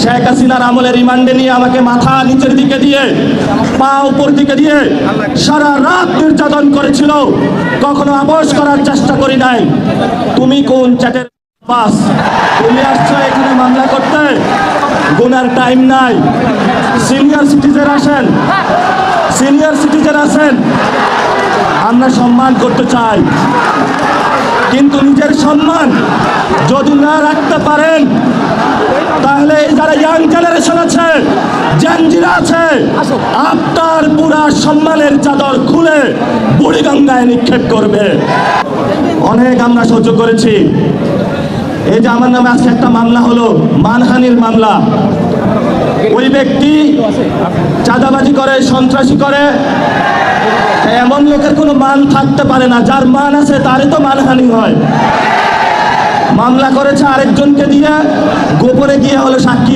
শেখ হাসিনার আমলে রিমান্ডে নিয়ে আমাকে মাথা নিচের দিকে দিয়ে পা উপর দিকে দিয়ে সারা রাত নির্যাতন করেছিল, কখনো আপোষ করার চেষ্টা করি নাই। তুমি কোন চ্যাটের পাস? তুমি আসছো এখানে মামলা করতে, গুনার টাইম নাই। সিনিয়র সিটিজেন আসেন, সিনিয়র সিটিজেন আছেন, আমরা সম্মান করতে চাই, কিন্তু নিজের সম্মান যদি না রাখতে পারেন তাহলে যারা ইয়াং জেনারেশন আছে, জেনজিরা আছে, আপনার পুরা সম্মানের চাদর খুলে বুড়িগঙ্গায় নিক্ষেপ করবে। অনেক আমরা সহ্য করেছি। এই যে আমার নামে আজকে একটা মামলা হলো, মানহানির মামলা। ওই ব্যক্তি চাঁদাবাজি করে, সন্ত্রাসী করে, এমন লোকের কোনো মান থাকতে পারে না। যার মান আছে তারই তো মানহানি হয়। মামলা করেছে আরেকজনকে দিয়ে, গোপনে গিয়ে হলো সাক্ষী